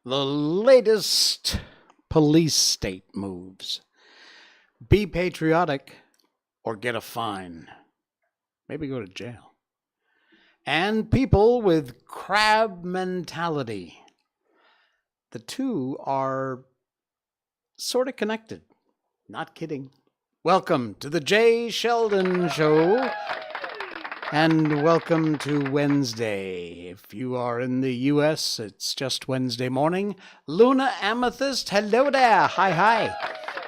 The latest police state moves. Be patriotic or get a fine. Maybe go to jail. And people with crab mentality. The two are sort of connected. Not kidding. Welcome to the Jay Sheldon Show. And welcome to Wednesday. If you are in the U.S., it's just Wednesday morning. Luna Amethyst, hello there. Hi.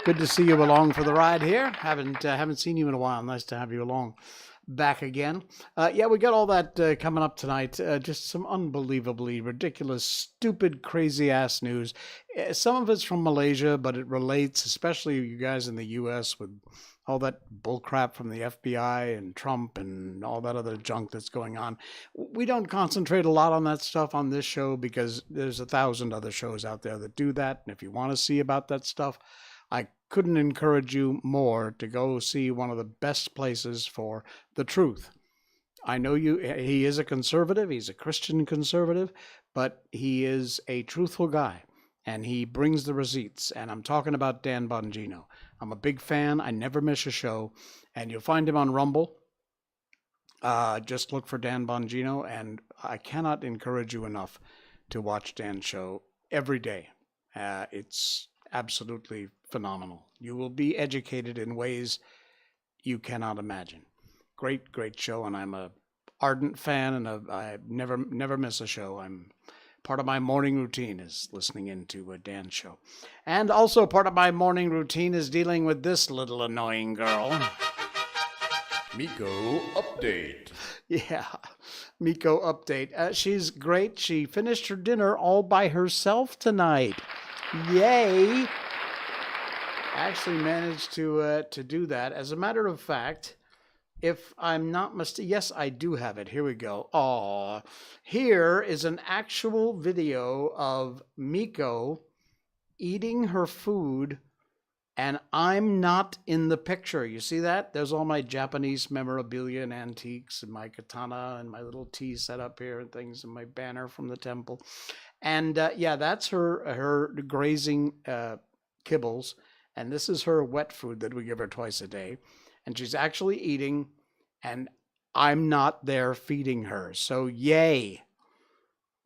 Good to see you along for the ride here. Haven't seen you in a while. Nice to have you along back again. We got all that coming up tonight. Just some unbelievably ridiculous, stupid, crazy-ass news. Some of it's from Malaysia, but it relates, especially you guys in the U.S., with all that bullcrap from the FBI and Trump and all that other junk that's going on. We don't concentrate a lot on that stuff on this show because there's 1,000 other shows out there that do that. And if you want to see about that stuff, I couldn't encourage you more to go see one of the best places for the truth. I know he is a conservative. He's a Christian conservative, but he is a truthful guy. And he brings the receipts. And I'm talking about Dan Bongino. I'm a big fan. I never miss a show. And you'll find him on Rumble. Just look for Dan Bongino. And I cannot encourage you enough to watch Dan's show every day. It's absolutely phenomenal. You will be educated in ways you cannot imagine. Great show. And I'm a ardent fan. And I never miss a show. Part of my morning routine is listening into a Dan's show. And also part of my morning routine is dealing with this little annoying girl. Miko Update. Yeah, Miko Update. She's great. She finished her dinner all by herself tonight. Yay! Actually managed to do that. As a matter of fact, if I'm not mistaken, yes, I do have it. Here we go. Aw, here is an actual video of Miko eating her food, and I'm not in the picture. You see that? There's all my Japanese memorabilia and antiques, and my katana, and my little tea set up here, and things, and my banner from the temple. And that's her grazing kibbles, and this is her wet food that we give her twice a day. And she's actually eating, and I'm not there feeding her. So yay.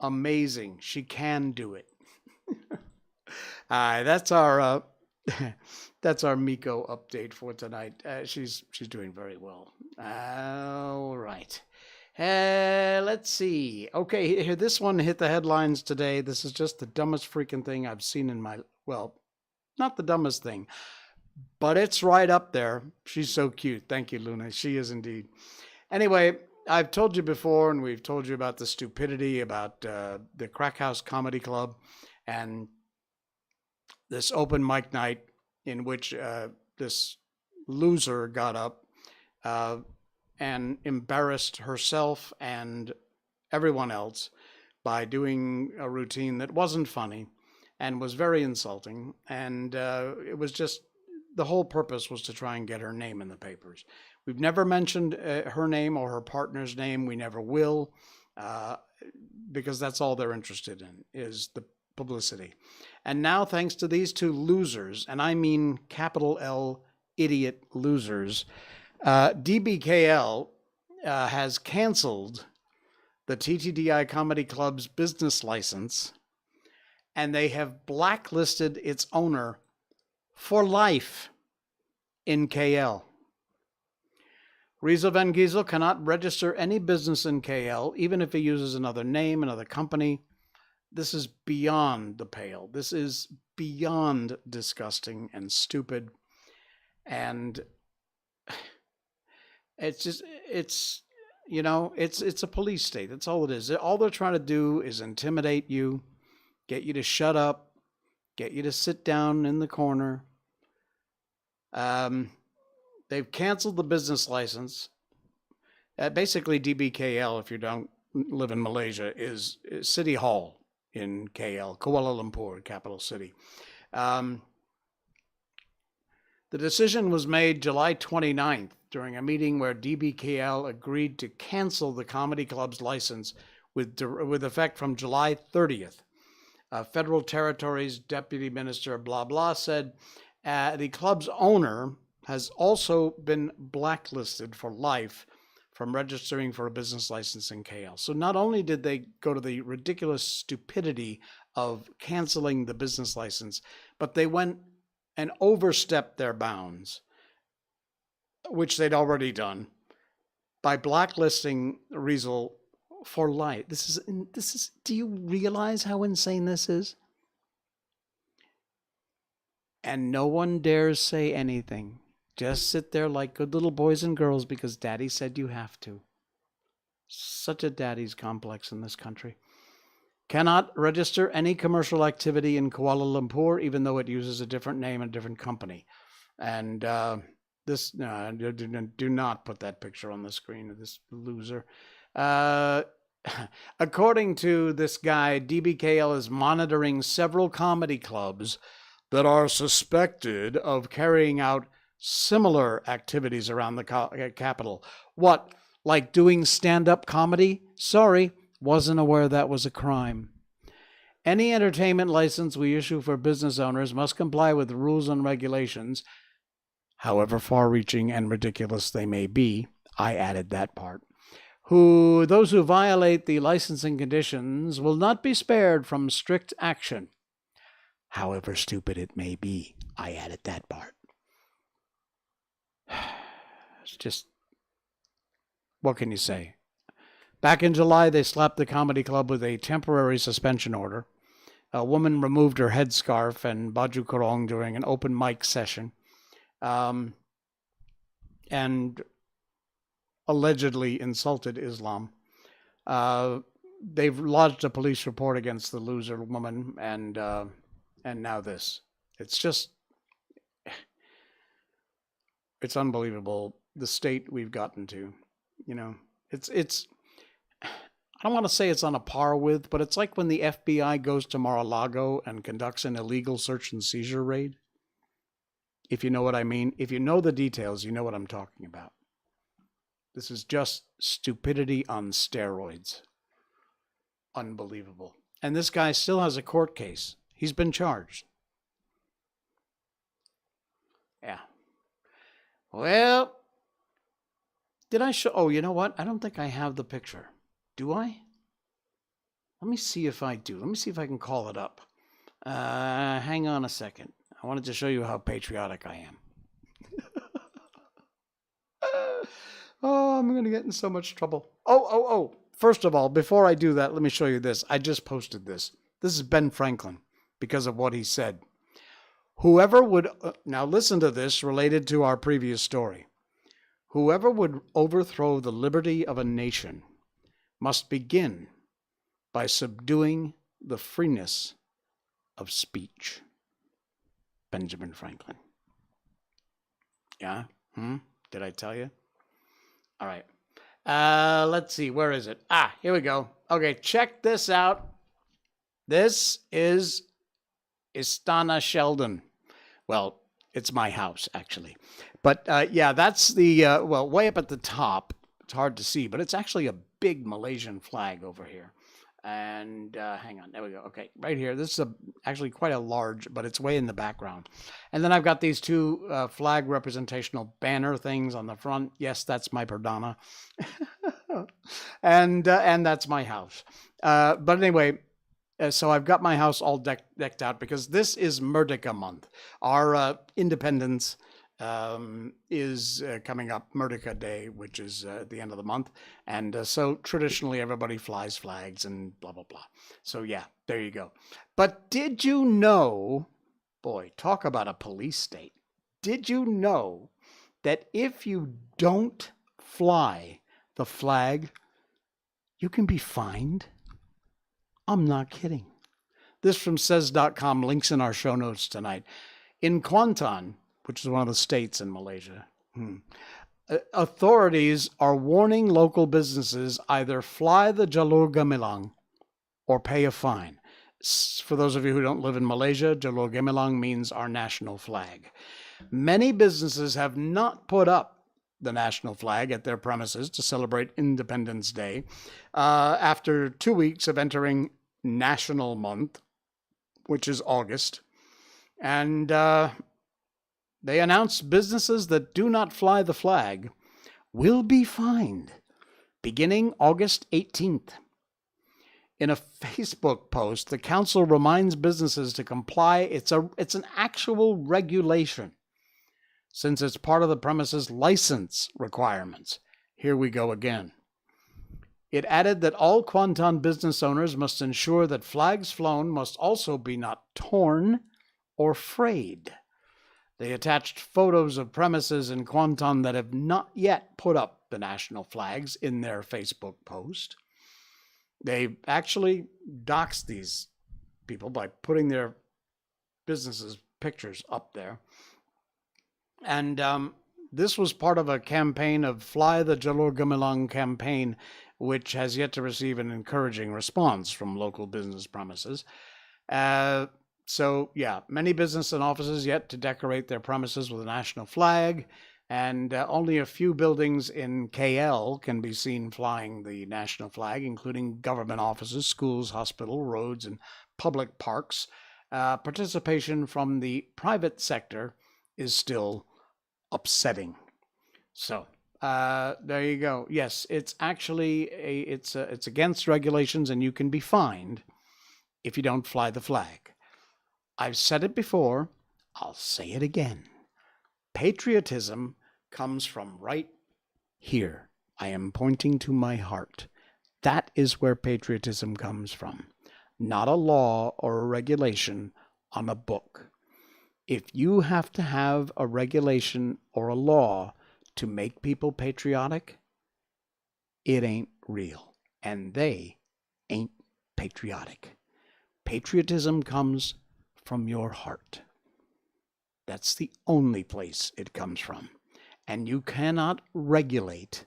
Amazing. She can do it. That's our Miko update for tonight. She's doing very well. All right. Let's see. Okay, here, this one hit the headlines today. This is just the dumbest freaking thing I've seen in my, well, not the dumbest thing, but it's right up there. She's so cute. Thank you, Luna. She is indeed. Anyway, I've told you before, and we've told you about the stupidity about the Crack House Comedy Club and this open mic night in which this loser got up and embarrassed herself and everyone else by doing a routine that wasn't funny and was very insulting. And it was just, the whole purpose was to try and get her name in the papers. We've never mentioned her name or her partner's name. We never will, because that's all they're interested in, is the publicity. And now, thanks to these two losers, and I mean capital L idiot losers, DBKL has canceled the TTDI Comedy Club's business license, and they have blacklisted its owner for life in KL. Riesel Van Giesel cannot register any business in KL, even if he uses another name, another company. This is beyond the pale. This is beyond disgusting and stupid. And it's a police state. That's all it is. All they're trying to do is intimidate you, get you to shut up, get you to sit down in the corner. They've canceled the business license. Basically, DBKL, if you don't live in Malaysia, is City Hall in KL, Kuala Lumpur, capital city. The decision was made July 29th during a meeting where DBKL agreed to cancel the comedy club's license with effect from July 30th. Federal Territories Deputy Minister blah blah said the club's owner has also been blacklisted for life from registering for a business license in KL. So not only did they go to the ridiculous stupidity of canceling the business license, but they went and overstepped their bounds, which they'd already done, by blacklisting Rizal for life. This is, do you realize how insane this is? And no one dares say anything. Just sit there like good little boys and girls because daddy said you have to. Such a daddy's complex in this country. Cannot register any commercial activity in Kuala Lumpur, even though it uses a different name and a different company. And do not put that picture on the screen of this loser. According to this guy, DBKL is monitoring several comedy clubs that are suspected of carrying out similar activities around the capital. What, like doing stand-up comedy? Sorry, wasn't aware that was a crime. Any entertainment license we issue for business owners must comply with the rules and regulations, however far-reaching and ridiculous they may be. I added that part. Those who violate the licensing conditions will not be spared from strict action, however stupid it may be. I added that part. It's just, what can you say? Back in July, they slapped the comedy club with a temporary suspension order. A woman removed her headscarf and baju kurung during an open mic session, and allegedly insulted Islam. They've lodged a police report against the loser woman, and now this. It's just, it's unbelievable, the state we've gotten to. You know, it's I don't want to say it's on a par with, but it's like when the FBI goes to Mar-a-Lago and conducts an illegal search and seizure raid. If you know what I mean. If you know the details, you know what I'm talking about. This is just stupidity on steroids. Unbelievable. And this guy still has a court case. He's been charged. Yeah. Well, did I show? Oh, you know what? I don't think I have the picture. Do I? Let me see if I do. Let me see if I can call it up. Hang on a second. I wanted to show you how patriotic I am. Oh, I'm going to get in so much trouble. Oh. First of all, before I do that, let me show you this. I just posted this. This is Ben Franklin because of what he said. Whoever would, now listen to this related to our previous story. Whoever would overthrow the liberty of a nation must begin by subduing the freeness of speech. Benjamin Franklin. Yeah? Did I tell you? All right. Let's see. Where is it? Here we go. Okay, check this out. This is Istana Sheldon. Well, it's my house, actually. But, yeah, that's the, way up at the top. It's hard to see, but it's actually a big Malaysian flag over here. And hang on, there we go. Okay, right here. This is actually quite a large, but it's way in the background. And then I've got these two flag representational banner things on the front. Yes, that's my Perdana. and that's my house. But anyway, so I've got my house all decked out because this is Merdeka month. Our independence is coming up, Merdeka Day, which is at the end of the month. And so traditionally everybody flies flags and blah, blah, blah. So yeah, there you go. But did you know, boy, talk about a police state. Did you know that if you don't fly the flag, you can be fined? I'm not kidding. This from says.com, links in our show notes tonight. In Kuantan, which is one of the states in Malaysia, authorities are warning local businesses either fly the Jalur Gemilang or pay a fine. For those of you who don't live in Malaysia, Jalur Gemilang means our national flag. Many businesses have not put up the national flag at their premises to celebrate Independence Day after 2 weeks of entering National Month, which is August. And they announced businesses that do not fly the flag will be fined beginning August 18th. In a Facebook post, the council reminds businesses to comply. It's an actual regulation, since it's part of the premises license requirements. Here we go again. It added that all Kwanton business owners must ensure that flags flown must also be not torn or frayed. They attached photos of premises in Kwanton that have not yet put up the national flags in their Facebook post. They actually doxed these people by putting their businesses' pictures up there. And this was part of a campaign of Fly the Jalur Gemilang campaign, which has yet to receive an encouraging response from local business premises. So, yeah, many business and offices yet to decorate their premises with a national flag, and only a few buildings in KL can be seen flying the national flag, including government offices, schools, hospitals, roads, and public parks. Participation from the private sector is still upsetting. So, there you go. Yes, it's actually it's against regulations, and you can be fined if you don't fly the flag. I've said it before, I'll say it again. Patriotism comes from right here. I am pointing to my heart. That is where patriotism comes from, not a law or a regulation on a book. If you have to have a regulation or a law to make people patriotic, it ain't real, and they ain't patriotic. Patriotism comes from your heart. That's the only place it comes from. And you cannot regulate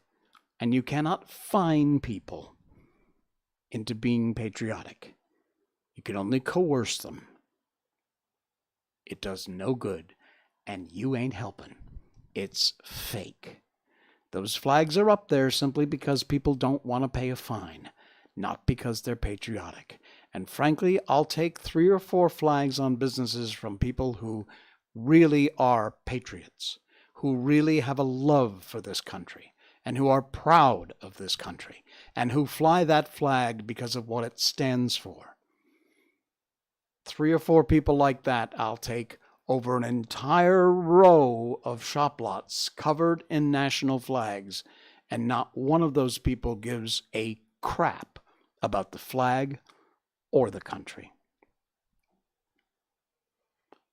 and you cannot fine people into being patriotic. You can only coerce them. It does no good, and you ain't helping. It's fake. Those flags are up there simply because people don't want to pay a fine, not because they're patriotic. And frankly, I'll take 3 or 4 flags on businesses from people who really are patriots, who really have a love for this country, and who are proud of this country, and who fly that flag because of what it stands for. 3 or 4 people like that I'll take over an entire row of shop lots covered in national flags, and not one of those people gives a crap about the flag or the country.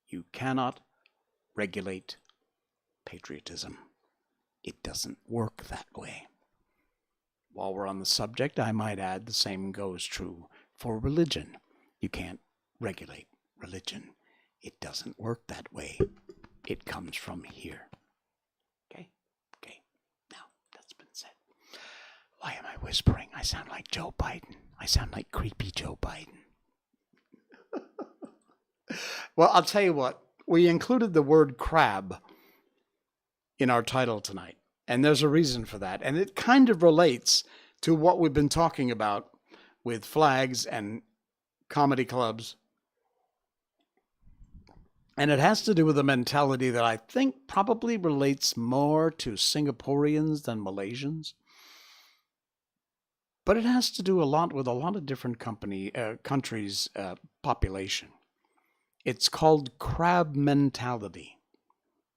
You cannot regulate patriotism. It doesn't work that way. While we're on the subject, I might add the same goes true for religion. You can't regulate religion. It doesn't work that way. It comes from here. Okay? Now, that's been said. Why am I whispering? I sound like Joe Biden. I sound like creepy Joe Biden. Well, I'll tell you what. We included the word crab in our title tonight, and there's a reason for that. And it kind of relates to what we've been talking about with flags and comedy clubs. And it has to do with a mentality that I think probably relates more to Singaporeans than Malaysians. But it has to do a lot with a lot of different countries' population. It's called crab mentality.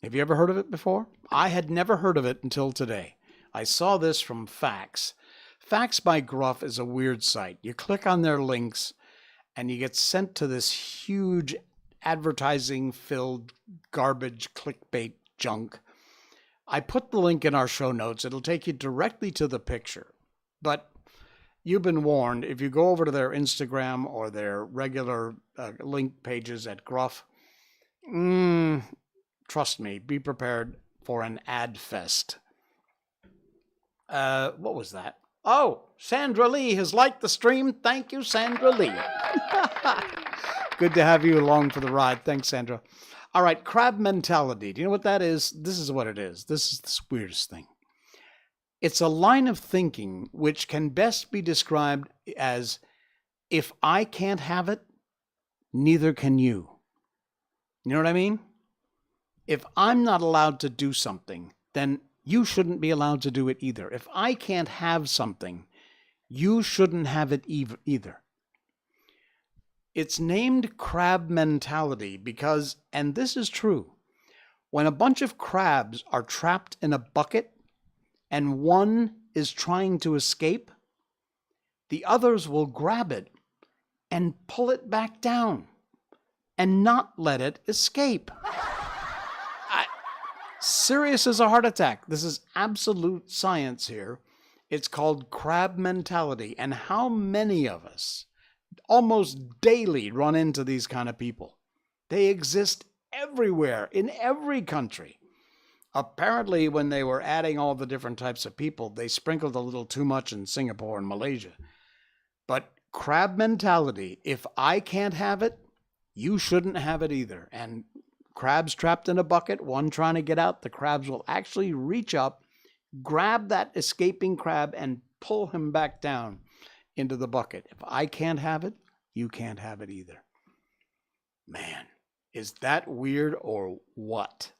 Have you ever heard of it before? I had never heard of it until today. I saw this from Facts. Facts by Gruff is a weird site. You click on their links and you get sent to this huge advertising-filled garbage clickbait junk. I put the link in our show notes. It'll take you directly to the picture. But you've been warned, if you go over to their Instagram or their regular link pages at Gruff, trust me, be prepared for an ad fest. What was that? Oh, Sandra Lee has liked the stream. Thank you, Sandra Lee. Good to have you along for the ride. Thanks, Sandra. All right, crab mentality. Do you know what that is? This is what it is. This is the weirdest thing. It's a line of thinking which can best be described as, if I can't have it, neither can you. You know what I mean? If I'm not allowed to do something, then you shouldn't be allowed to do it either. If I can't have something, you shouldn't have it either. It's named crab mentality because, and this is true, when a bunch of crabs are trapped in a bucket and one is trying to escape, the others will grab it and pull it back down and not let it escape. Serious as a heart attack. This is absolute science here. It's called crab mentality. And how many of us almost daily run into these kind of people? They exist everywhere, in every country. Apparently, when they were adding all the different types of people, they sprinkled a little too much in Singapore and Malaysia. But crab mentality, if I can't have it, you shouldn't have it either. And crabs trapped in a bucket, one trying to get out, the crabs will actually reach up, grab that escaping crab, and pull him back down into the bucket. If I can't have it, you can't have it either. Man, is that weird or what?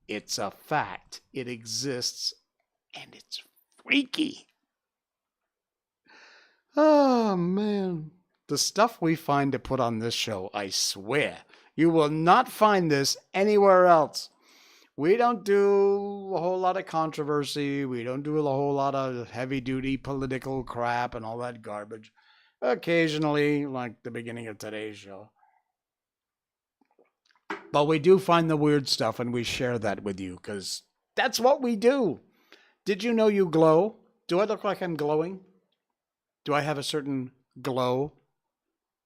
It's a fact. It exists, and it's freaky. Oh, man. The stuff we find to put on this show, I swear, you will not find this anywhere else. We don't do a whole lot of controversy. We don't do a whole lot of heavy-duty political crap and all that garbage. Occasionally, like the beginning of today's show. But we do find the weird stuff, and we share that with you, because that's what we do. Did you know you glow? Do I look like I'm glowing? Do I have a certain glow?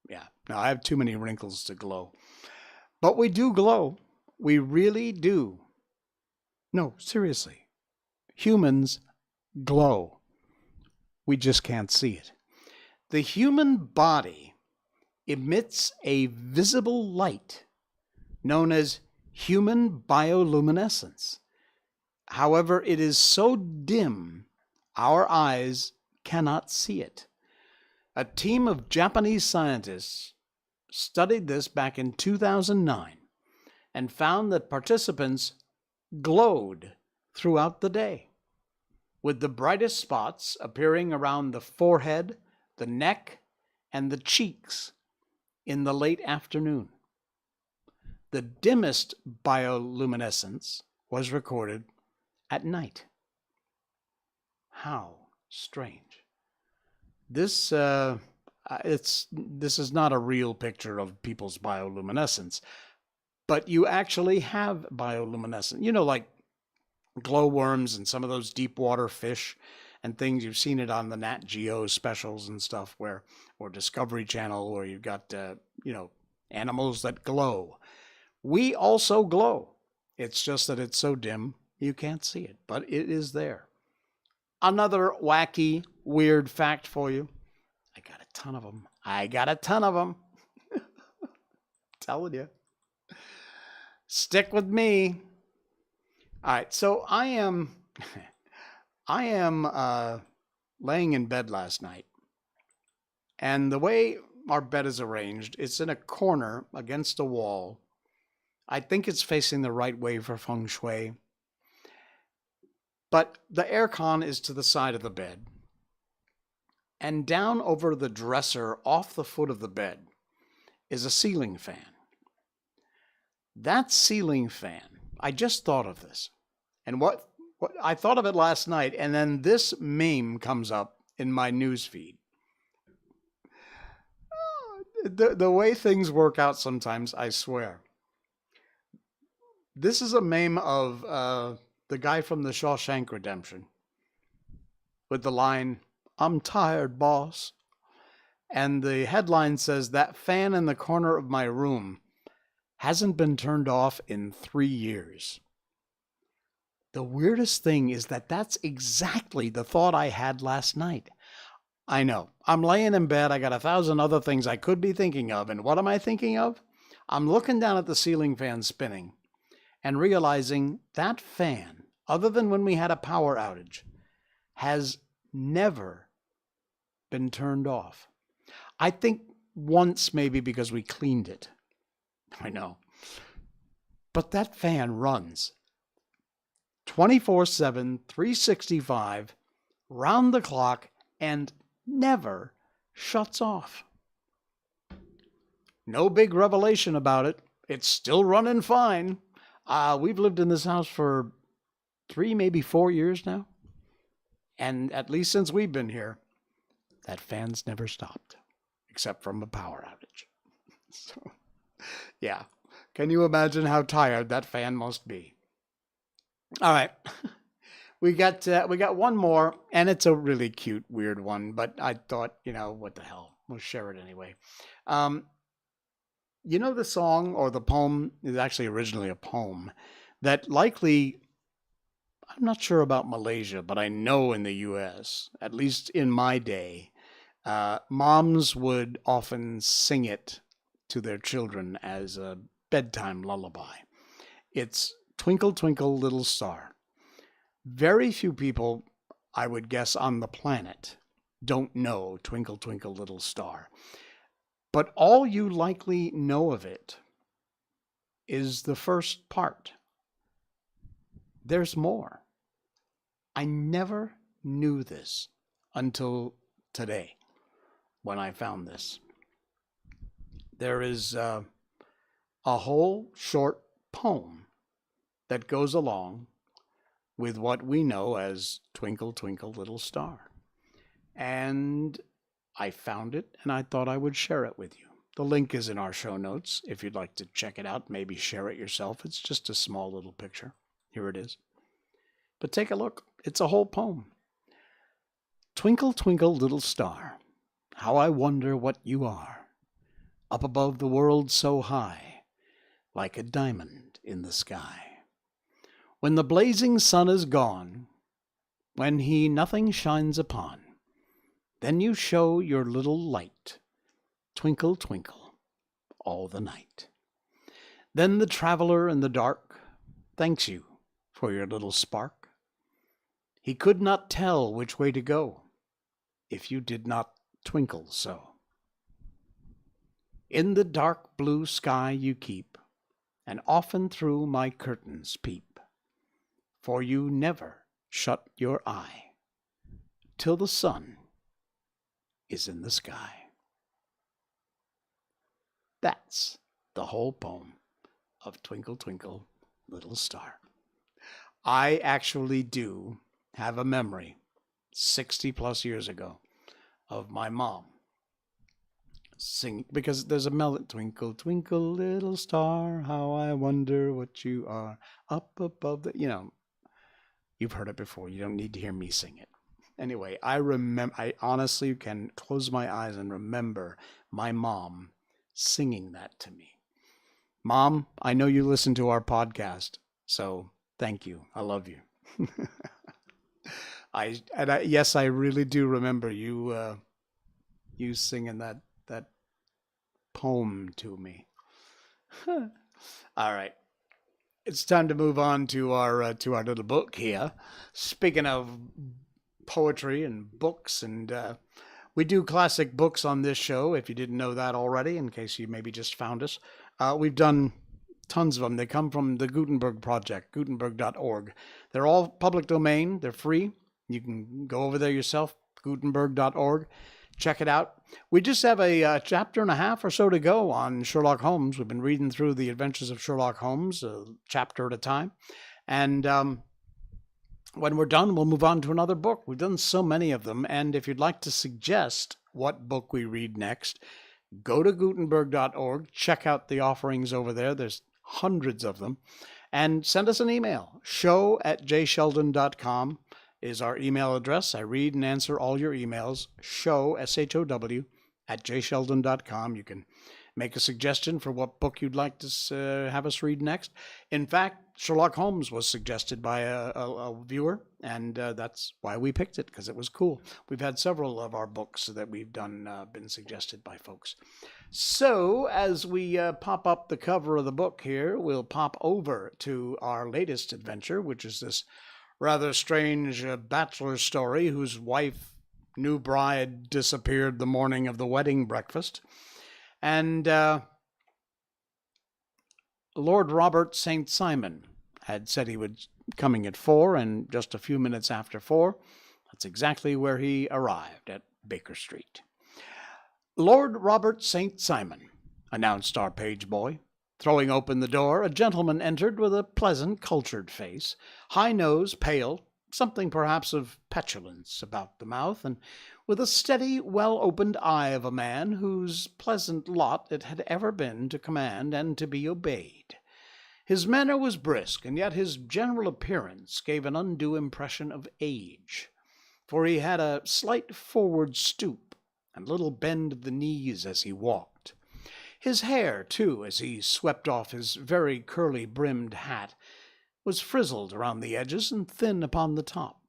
Yeah, no, I have too many wrinkles to glow. But we do glow. We really do. No, seriously. Humans glow. We just can't see it. The human body emits a visible light known as human bioluminescence. However, it is so dim, our eyes cannot see it. A team of Japanese scientists studied this back in 2009 and found that participants glowed throughout the day, with the brightest spots appearing around the forehead, the neck, and the cheeks in the late afternoon. The dimmest bioluminescence was recorded at night. How strange. This is not a real picture of people's bioluminescence, but you actually have bioluminescence. You know, like glowworms and some of those deep water fish and things. You've seen it on the Nat Geo specials and stuff, or Discovery Channel, where you've got animals that glow. We also glow. It's just that it's so dim you can't see it, but it is there. Another wacky, weird fact for you. I got a ton of them. Telling you. Stick with me. All right, so I am laying in bed last night, and the way our bed is arranged, it's in a corner against a wall. I think it's facing the right way for feng shui. But the aircon is to the side of the bed. And down over the dresser off the foot of the bed is a ceiling fan. That ceiling fan, I just thought of this. And what I thought of it last night, and then this meme comes up in my news feed. The way things work out sometimes, I swear. This is a meme of the guy from the Shawshank Redemption with the line, "I'm tired, boss." And the headline says, "That fan in the corner of my room hasn't been turned off in 3 years." The weirdest thing is that that's exactly the thought I had last night. I know. I'm laying in bed. I got 1,000 other things I could be thinking of. And what am I thinking of? I'm looking down at the ceiling fan spinning and realizing that fan, other than when we had a power outage, has never been turned off. I think once maybe because we cleaned it. I know. But that fan runs 24/7, 365, round the clock, and never shuts off. No big revelation about it. It's still running fine. We've lived in this house for 3, maybe 4 years now. And at least since we've been here, that fan's never stopped, except from a power outage. So, yeah. Can you imagine how tired that fan must be? All right. We got one more, and it's a really cute, weird one, but I thought, what the hell? We'll share it anyway. The song or the poem is actually originally a poem that likely, I'm not sure about Malaysia, but I know in the U.S., at least in my day, moms would often sing it to their children as a bedtime lullaby. It's Twinkle, Twinkle, Little Star. Very few people, I would guess, on the planet don't know Twinkle, Twinkle, Little Star. But all you likely know of it is the first part. There's more. I never knew this until today when I found this. There is a whole short poem that goes along with what we know as Twinkle, Twinkle, Little Star. And I found it, and I thought I would share it with you. The link is in our show notes if you'd like to check it out, maybe share it yourself. It's just a small little picture. Here it is. But take a look. It's a whole poem. Twinkle, twinkle, little star, how I wonder what you are, up above the world so high, like a diamond in the sky. When the blazing sun is gone, when he nothing shines upon, then you show your little light, twinkle, twinkle, all the night. Then the traveler in the dark thanks you for your little spark. He could not tell which way to go if you did not twinkle so. In the dark blue sky you keep, and often through my curtains peep, for you never shut your eye till the sun is in the sky. That's the whole poem of Twinkle, Twinkle, Little Star. I actually do have a memory 60 plus years ago of my mom singing, because there's a melody, twinkle, twinkle, little star, how I wonder what you are, up above the, you've heard it before. You don't need to hear me sing it. Anyway, I honestly can close my eyes and remember my mom singing that to me. Mom, I know you listen to our podcast, so thank you. I love you. Yes, I really do remember you singing that poem to me. All right. It's time to move on to our little book here. Speaking of poetry and books, and we do classic books on this show, if you didn't know that already, in case you maybe just found us. We've done tons of them. They come from the Gutenberg Project, Gutenberg.org. They're all public domain. They're free. You can go over there yourself, Gutenberg.org. Check it out. We just have a chapter and a half or so to go on Sherlock Holmes. We've been reading through the adventures of Sherlock Holmes, a chapter at a time. And when we're done, we'll move on to another book. We've done so many of them. And if you'd like to suggest what book we read next, go to Gutenberg.org. Check out the offerings over there. There's hundreds of them. And send us an email. show@jsheldon.com is our email address. I read and answer all your emails. Show, SHOW, @jsheldon.com. You can make a suggestion for what book you'd like to have us read next. In fact, Sherlock Holmes was suggested by a viewer, and that's why we picked it, because it was cool. We've had several of our books that we've done been suggested by folks. So as we pop up the cover of the book here, we'll pop over to our latest adventure, which is this rather strange bachelor story whose wife, new bride, disappeared the morning of the wedding breakfast. And Lord Robert St. Simon had said he would coming at 4, and just a few minutes after 4, that's exactly where he arrived, at Baker Street. "Lord Robert St. Simon," announced our page boy. Throwing open the door, a gentleman entered with a pleasant, cultured face, high nose, pale, something perhaps of petulance about the mouth, and with a steady, well-opened eye of a man whose pleasant lot it had ever been to command and to be obeyed. His manner was brisk, and yet his general appearance gave an undue impression of age, for he had a slight forward stoop and little bend of the knees as he walked. His hair, too, as he swept off his very curly-brimmed hat, was frizzled around the edges and thin upon the top.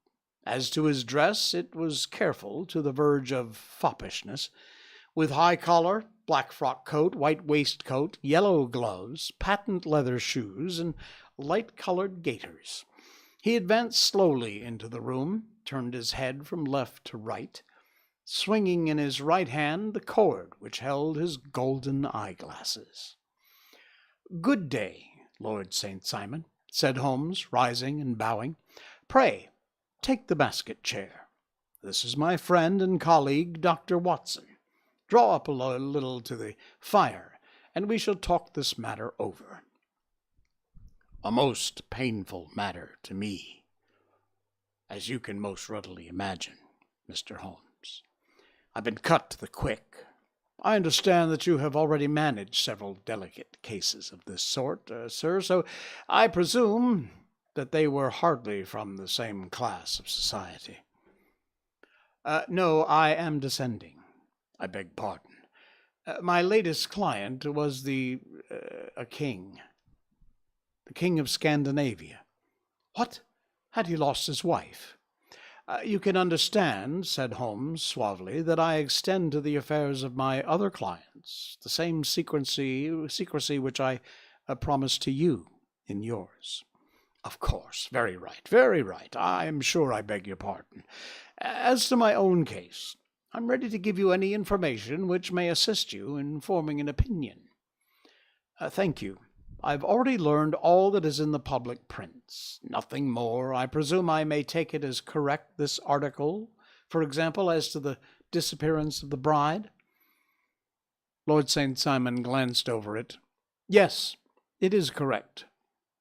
As to his dress, it was careful to the verge of foppishness, with high collar, black frock coat, white waistcoat, yellow gloves, patent leather shoes, and light-colored gaiters. He advanced slowly into the room, turned his head from left to right, swinging in his right hand the cord which held his golden eyeglasses. "Good day, Lord St. Simon," said Holmes, rising and bowing. "Pray, take the basket chair. This is my friend and colleague, Dr. Watson. Draw up a little to the fire, and we shall talk this matter over. A most painful matter to me, as you can most readily imagine, Mr. Holmes. I've been cut to the quick. I understand that you have already managed several delicate cases of this sort, sir, so I presume that they were hardly from the same class of society." "No, I am descending. I beg pardon. My latest client was a king. The king of Scandinavia." "What? Had he lost his wife?" "You can understand," said Holmes suavely, "that I extend to the affairs of my other clients the same secrecy which I promised to you in yours." "Of course. Very right, very right. I am sure I beg your pardon. As to my own case, I'm ready to give you any information which may assist you in forming an opinion." "Thank you. I've already learned all that is in the public prints. Nothing more. I presume I may take it as correct, this article, for example, as to the disappearance of the bride?" Lord St. Simon glanced over it. "Yes, it is correct,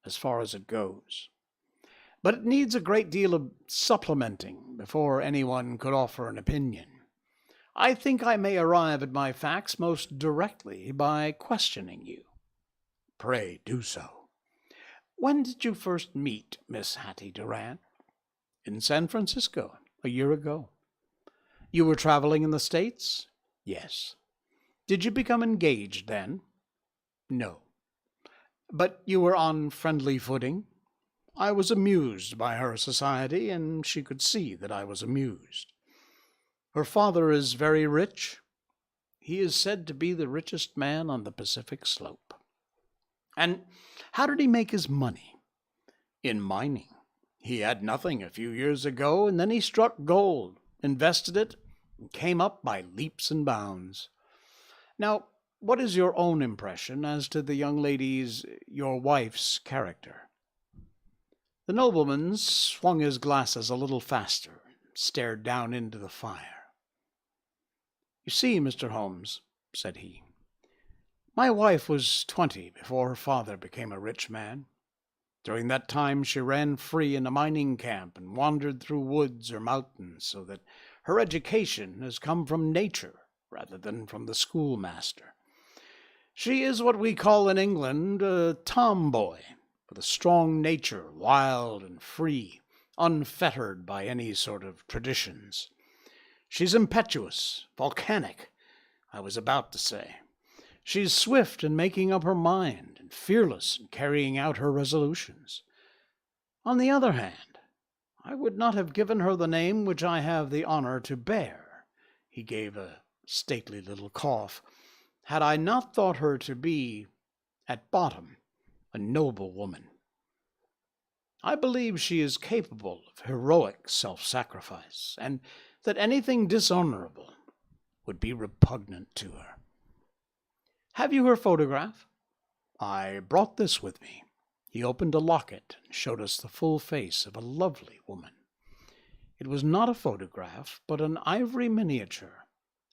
as far as it goes. But it needs a great deal of supplementing before anyone could offer an opinion. I think I may arrive at my facts most directly by questioning you." "Pray do so." "When did you first meet Miss Hattie Durant?" "In San Francisco, a year ago." "You were traveling in the States?" "Yes." "Did you become engaged then?" "No." "But you were on friendly footing?" "I was amused by her society, and she could see that I was amused." "Her father is very rich?" "He is said to be the richest man on the Pacific slope." "And how did he make his money?" "In mining. He had nothing a few years ago, and then he struck gold, invested it, and came up by leaps and bounds." "Now, what is your own impression as to the young lady's, your wife's, character?" The nobleman swung his glasses a little faster, and stared down into the fire. "You see, Mr. Holmes," said he, "my wife was 20 before her father became a rich man. During that time she ran free in a mining camp and wandered through woods or mountains, so that her education has come from nature rather than from the schoolmaster. She is what we call in England a tomboy, with a strong nature, wild and free, unfettered by any sort of traditions. She's impetuous, volcanic, I was about to say. She's swift in making up her mind and fearless in carrying out her resolutions. On the other hand, I would not have given her the name which I have the honor to bear," he gave a stately little cough, "had I not thought her to be, at bottom, a noble woman. I believe she is capable of heroic self-sacrifice, and that anything dishonorable would be repugnant to her." Have you her photograph? I brought this with me. He opened a locket and showed us the full face of a lovely woman. It was not a photograph, but an ivory miniature,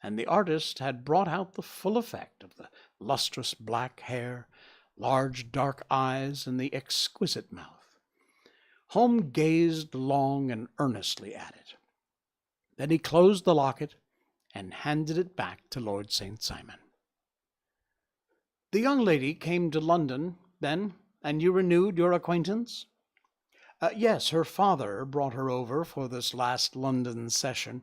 and the artist had brought out the full effect of the lustrous black hair, large dark eyes, and the exquisite mouth. Holmes gazed long and earnestly at it. Then he closed the locket and handed it back to Lord St. Simon. The young lady came to London, then, and you renewed your acquaintance? Yes, her father brought her over for this last London session.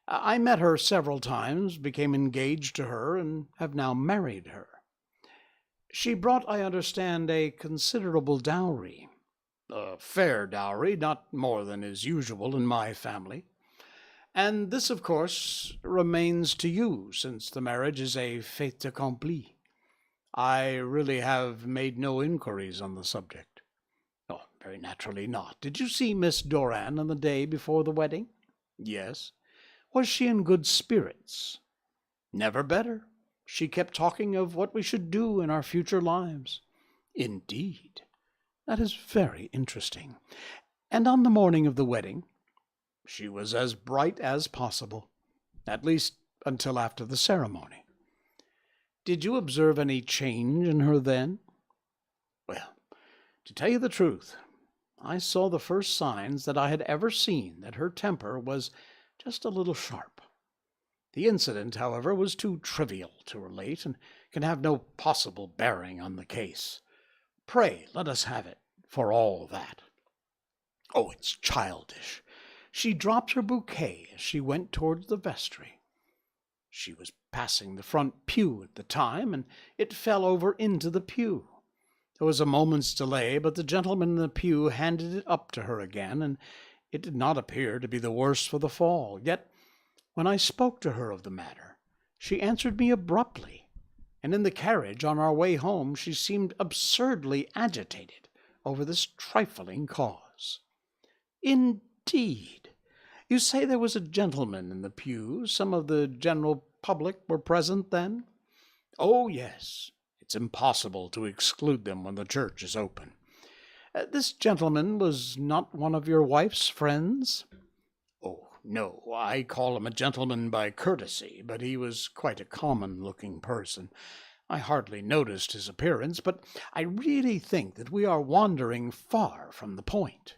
I met her several times, became engaged to her, and have now married her. She brought, I understand, a considerable dowry. A fair dowry, not more than is usual in my family. And this, of course, remains to you, since the marriage is a fait accompli. I really have made no inquiries on the subject. Oh, very naturally not. Did you see Miss Doran on the day before the wedding? Yes. Was she in good spirits? Never better. She kept talking of what we should do in our future lives. Indeed. That is very interesting. And on the morning of the wedding? She was as bright as possible, at least until after the ceremony. Did you observe any change in her then? Well, to tell you the truth, I saw the first signs that I had ever seen that her temper was just a little sharp. The incident, however, was too trivial to relate and can have no possible bearing on the case. Pray, let us have it, for all that. Oh, it's childish. She dropped her bouquet as she went towards the vestry. She was passing the front pew at the time, and it fell over into the pew. There was a moment's delay, but the gentleman in the pew handed it up to her again, and it did not appear to be the worse for the fall. Yet, when I spoke to her of the matter, she answered me abruptly, and in the carriage on our way home she seemed absurdly agitated over this trifling cause. Indeed! You say there was a gentleman in the pew. Some of the general public were present then? Oh, yes. It's impossible to exclude them when the church is open. This gentleman was not one of your wife's friends? Oh, no. I call him a gentleman by courtesy, but he was quite a common-looking person. I hardly noticed his appearance, but I really think that we are wandering far from the point.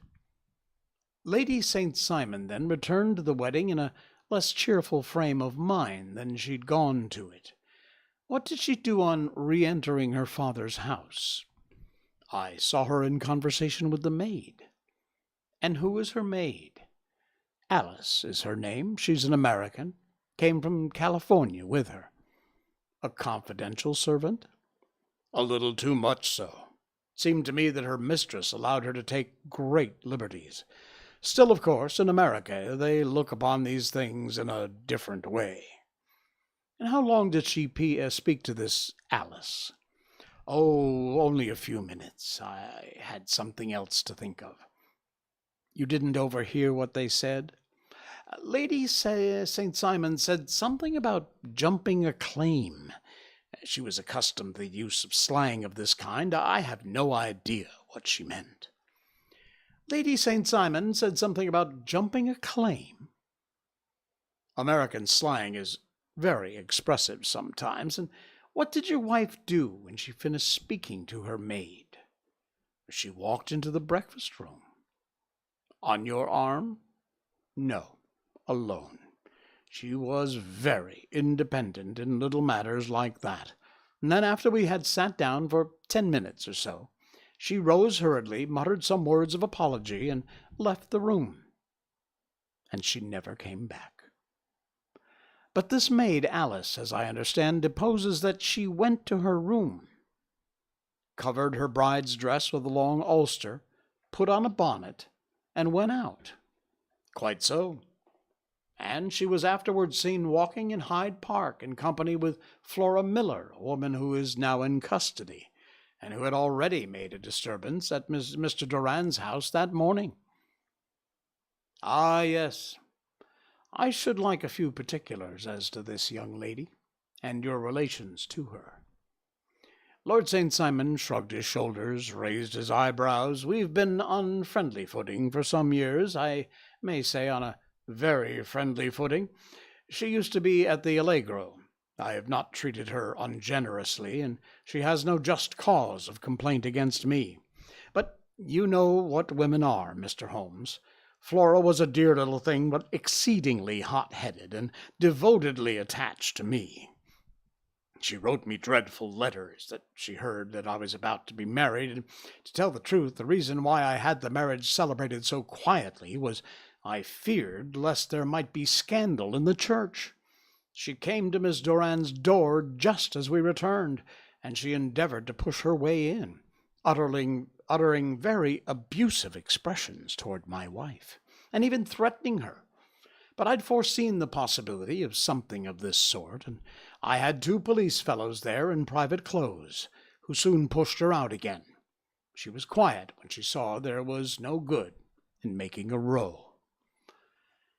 Lady St. Simon then returned to the wedding in a less cheerful frame of mind than she'd gone to it. What did she do on re-entering her father's house? I saw her in conversation with the maid. And who is her maid? Alice is her name. She's an American. Came from California with her. A confidential servant? A little too much so. It seemed to me that her mistress allowed her to take great liberties. Still, of course, in America they look upon these things in a different way. And how long did she speak to this Alice? Oh, only a few minutes. I had something else to think of. You didn't overhear what they said? Lady St. Simon said something about jumping a claim. She was accustomed to the use of slang of this kind. I have no idea what she meant. Lady St. Simon said something about jumping a claim. American slang is very expressive sometimes. And what did your wife do when she finished speaking to her maid? She walked into the breakfast room. On your arm? No, alone. She was very independent in little matters like that. And then after we had sat down for 10 minutes or so, she rose hurriedly, muttered some words of apology, and left the room. And she never came back. But this maid, Alice, as I understand, deposes that she went to her room, covered her bride's dress with a long ulster, put on a bonnet, and went out. Quite so. And she was afterwards seen walking in Hyde Park in company with Flora Miller, a woman who is now in custody, and who had already made a disturbance at Mr. Doran's house that morning. Ah, yes. I should like a few particulars as to this young lady, and your relations to her. Lord St. Simon shrugged his shoulders, raised his eyebrows. We've been on friendly footing for some years, I may say on a very friendly footing. She used to be at the Allegro. I have not treated her ungenerously, and she has no just cause of complaint against me. But you know what women are, Mr. Holmes. Flora was a dear little thing, but exceedingly hot-headed and devotedly attached to me. She wrote me dreadful letters that she heard that I was about to be married, and to tell the truth, the reason why I had the marriage celebrated so quietly was I feared lest there might be scandal in the church. She came to Miss Doran's door just as we returned, and she endeavored to push her way in, uttering very abusive expressions toward my wife, and even threatening her. But I'd foreseen the possibility of something of this sort, and I had 2 police fellows there in private clothes, who soon pushed her out again. She was quiet when she saw there was no good in making a row.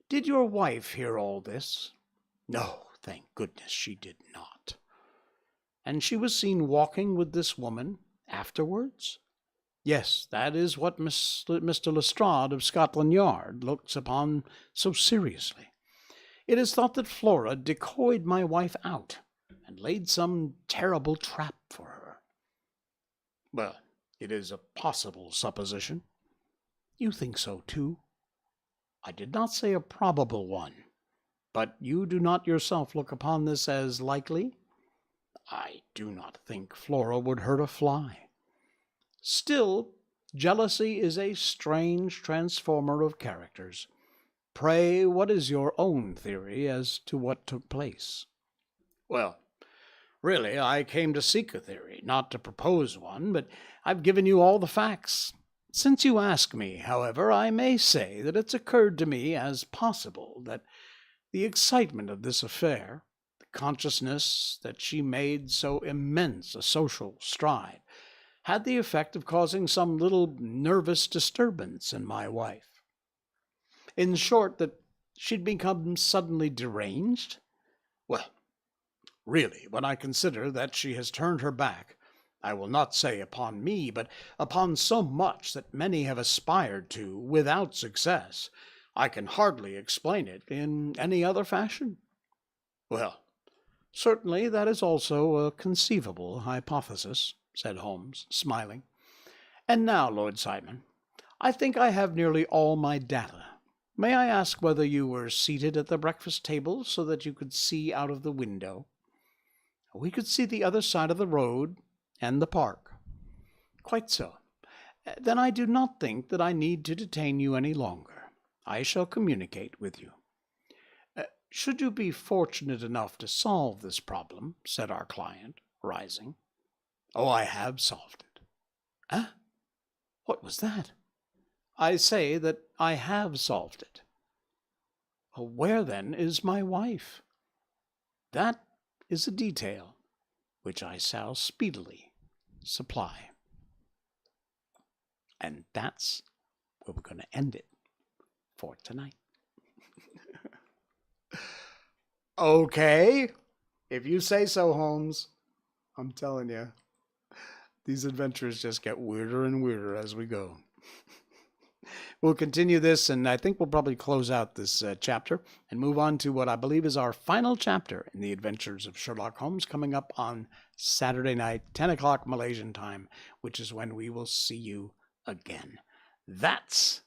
Did your wife hear all this? No, thank goodness she did not. And she was seen walking with this woman afterwards? Yes, that is what Mr. Lestrade of Scotland Yard looks upon so seriously. It is thought that Flora decoyed my wife out and laid some terrible trap for her. Well, it is a possible supposition. You think so, too? I did not say a probable one. But you do not yourself look upon this as likely? I do not think Flora would hurt a fly. Still, jealousy is a strange transformer of characters. Pray, what is your own theory as to what took place? Well, really, I came to seek a theory, not to propose one, but I've given you all the facts. Since you ask me, however, I may say that it's occurred to me as possible that the excitement of this affair, the consciousness that she made so immense a social stride, had the effect of causing some little nervous disturbance in my wife. In short, that she'd become suddenly deranged? Well, really, when I consider that she has turned her back, I will not say upon me, but upon so much that many have aspired to without success, I can hardly explain it in any other fashion. Well, certainly that is also a conceivable hypothesis, said Holmes, smiling. And now, Lord Simon, I think I have nearly all my data. May I ask whether you were seated at the breakfast table so that you could see out of the window? We could see the other side of the road and the park. Quite so. Then I do not think that I need to detain you any longer. I shall communicate with you. Should you be fortunate enough to solve this problem, said our client, rising. Oh, I have solved it. Huh? What was that? I say that I have solved it. Where, then, is my wife? That is a detail which I shall speedily supply. And that's where we're going to end it for tonight. Okay, if you say so, Holmes. I'm telling you, these adventures just get weirder and weirder as we go. We'll continue this, and I think we'll probably close out this chapter and move on to what I believe is our final chapter in the adventures of Sherlock Holmes, coming up on Saturday night, 10 o'clock Malaysian time, which is when we will see you again. That's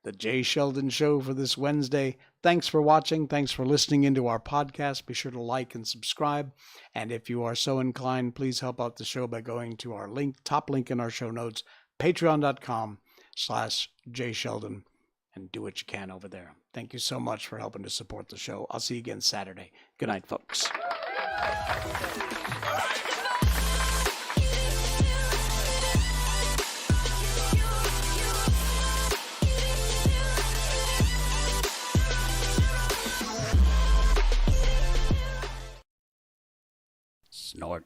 the Jay Sheldon Show for this Wednesday. Thanks for watching. Thanks for listening into our podcast. Be sure to like and subscribe. And if you are so inclined, please help out the show by going to our link, top link in our show notes, patreon.com/Jay Sheldon, and do what you can over there. Thank you so much for helping to support the show. I'll see you again Saturday. Good night, folks. Snort.